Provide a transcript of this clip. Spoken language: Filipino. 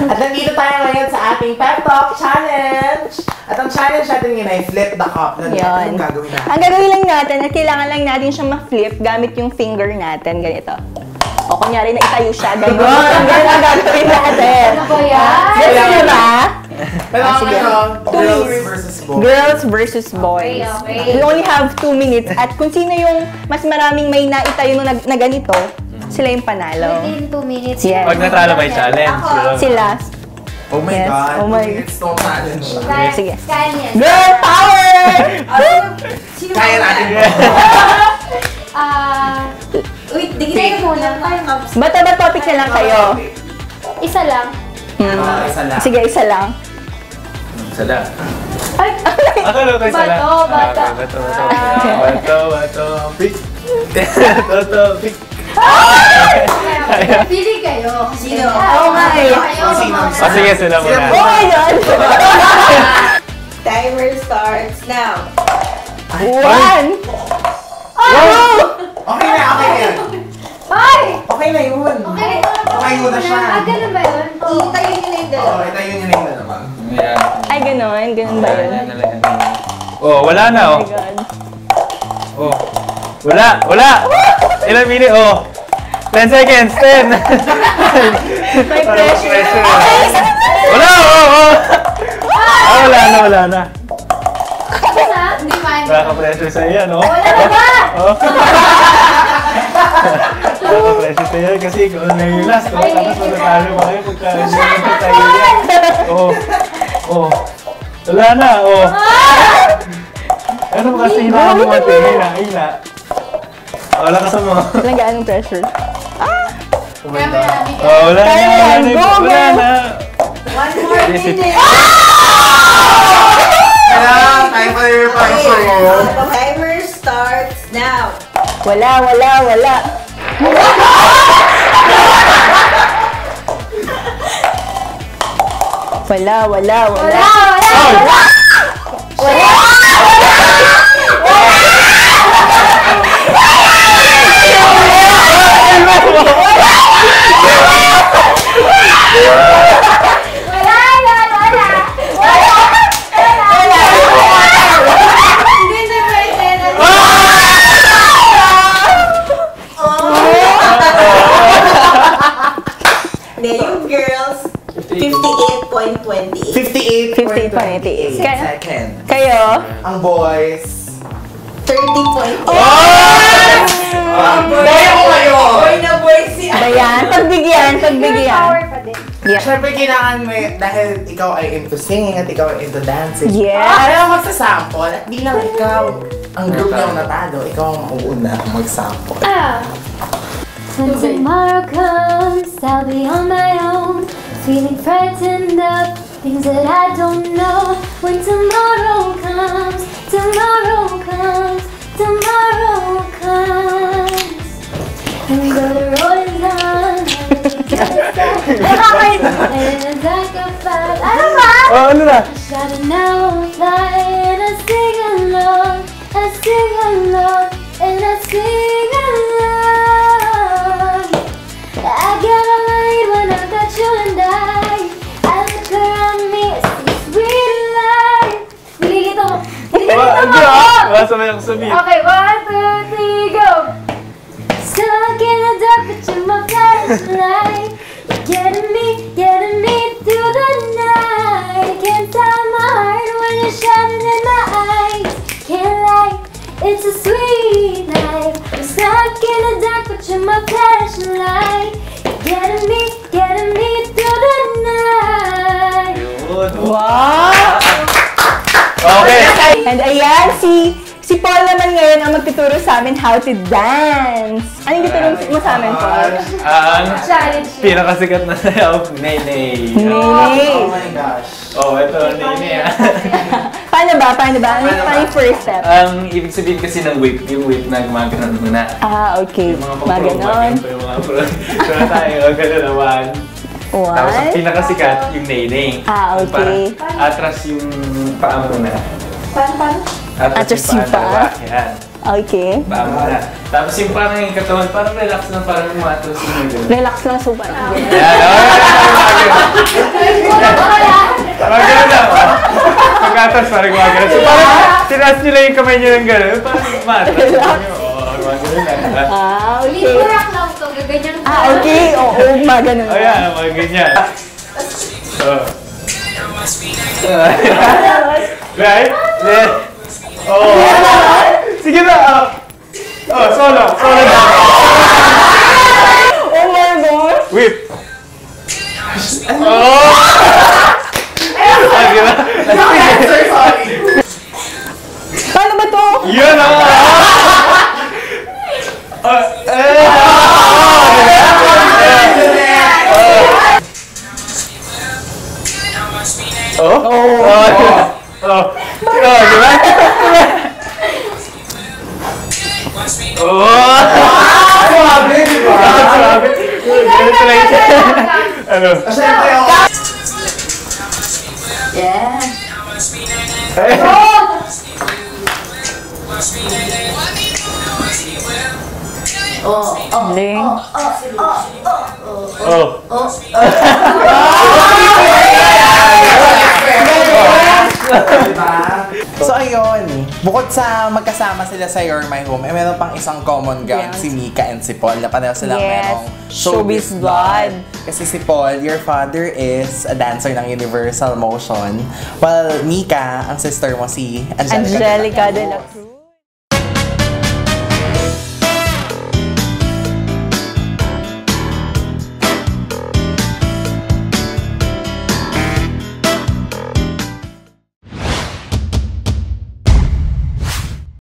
At nandito tayo ngayon sa ating Pep Talk Challenge. At ang challenge natin ngayon ay flip the cup. Anong gagawin natin? Ang gagawin lang natin, at kailangan lang natin siyang ma-flip gamit yung finger natin. Ganito. O kunyari na itayo siya. Ganito ang gagawin natin. Ano ba yan? Gusto nyo ba? Pero girls versus boys. Girls versus boys. Okay. We only have 2 minutes. At kung sino yung mas maraming may naitayo na ganito, sila yung panalo. Within 2 minutes. Yes. Pag natalo may challenge. Sila. Oh my Yes. God. Oh my. It's no challenge. Sige. Kaya niyan. Girl power! Kaya natin mo. Wait, digitay mo muna. Bata ba topic na lang kayo? Isa lang. Isa lang. Sige, isa lang. Sada. Ay, Akala ko sada. Bato. Bato. Pick. Bato. Pick. Pili kayo. Sino? Oh my. Sige, sila muna. Oh my God! Timer starts now. 1! Okay na, okay na. Ay! Okay na yun. Okay. Okay mo na siya. Ganun ba yun? Iintayin nyo na yung dalawa. Oo, itayo nyo na yung dalawa. Ay, ganun. Ganun ba yun? Oh, wala na Oh oh. my God. Oh. Wala. Ilang minute oh. 10 seconds, 10. May pressure. Wala, oh. Wala na. Hindi pa. Nakaka-pressure sa iya, no? Wala na ba? Oh. Nakaka-pressure sa iya kasi ikaw na yung last, oh. Tapos matatalo pa kayo pagka hindi tayo yan. Oh. Wala na, oh. Ano ba kasi hinahan mo natin? Hina. Wala ka sa mga. Walang gaanong pressure. Oh my God. Oh, wala na. Wala na. One more minute. Kaya, time for your answer mo. Timer starts now. Wala. Yung girls, 58.28. 58.28 Kaya- second. Kayo? Ang boys. 30.8. Boy ako kayo! Boy na boy si Bayan? Pagbigyan. Power pa din. Yeah. Siyempre, kailangan mo, dahil ikaw ay into singing at ikaw ay into dancing. Yes. Ayaw magsasample at di lang ikaw ang group niya ang natalo. Ikaw ang mauuna mag-sample. When tomorrow comes, I'll be on my own, feeling frightened of things that I don't know. When tomorrow comes, and the road is on, and it's like a fire. Ano ba? Oh, ano na? Gotta now fly and I sing along, and I sing along. I got a light when I got you and I look around me, I see sweet life. Nililito mo ako! Sabay ako sabihin. Okay, 1, 2, 3, go! Stuck in the dark, but you're my flashlight. Getting me through the night. Can't stop my heart when you're shining in my eyes. Can't lie, it's a sweet life. I'm stuck in the dark, but you're my flashlight. Getting me through the night. Wow! Okay. And ayan, si Paul naman ngayon ang magtuturo sa amin how to dance. Anong tuturo mo sa amin, Paul? Challenge. Pinakasikat na sayaw, Nene. Oh my gosh. Oh, ito, Nene. Paano ba? Ano yung first step? Ang ibig sabihin kasi ng whip, yung whip na gumagano'n muna. Okay. Yung mga Maganon. yung mga pro. So tayo, gano'n naman. Tapos ang pinakasikat, yung Nene. Okay. Parang atras yung paa mo na. Paano? Atras yung paa? Yan. Okay. Tama na. Tapos yung parang yung katawan, parang relax lang, parang umatos yung mga Relax lang, so parang ganyan. Yan, Magano lang, pagkatas parang gumagano. So parang tinaas nyo lang yung kamay nyo ng gano'n, parang umatas. Oo, gumagano lang. Hindi Okay. burak lang to, gaganyan ko. Okay. Oo, maganon. O yan, mga ganyan. Right? Then, sige na. Solo na. Oh my gosh. Whip. Sorry. Paano ba to? Yun ako. Diba? Grabe, di ba? Sabi. Ganito lang siya. Ano? Siyempre ako. Yeah. Galing. Diba? So ayun, bukod sa magkasama sila sa You're My Home, meron pang isang common ground, Yes. si Mika and si Paul, na pareho silang Yes. merong Showbiz blood. Kasi si Paul, your father is a dancer ng Universal Motion, while Mika, ang sister mo si Angelica de la Cruz.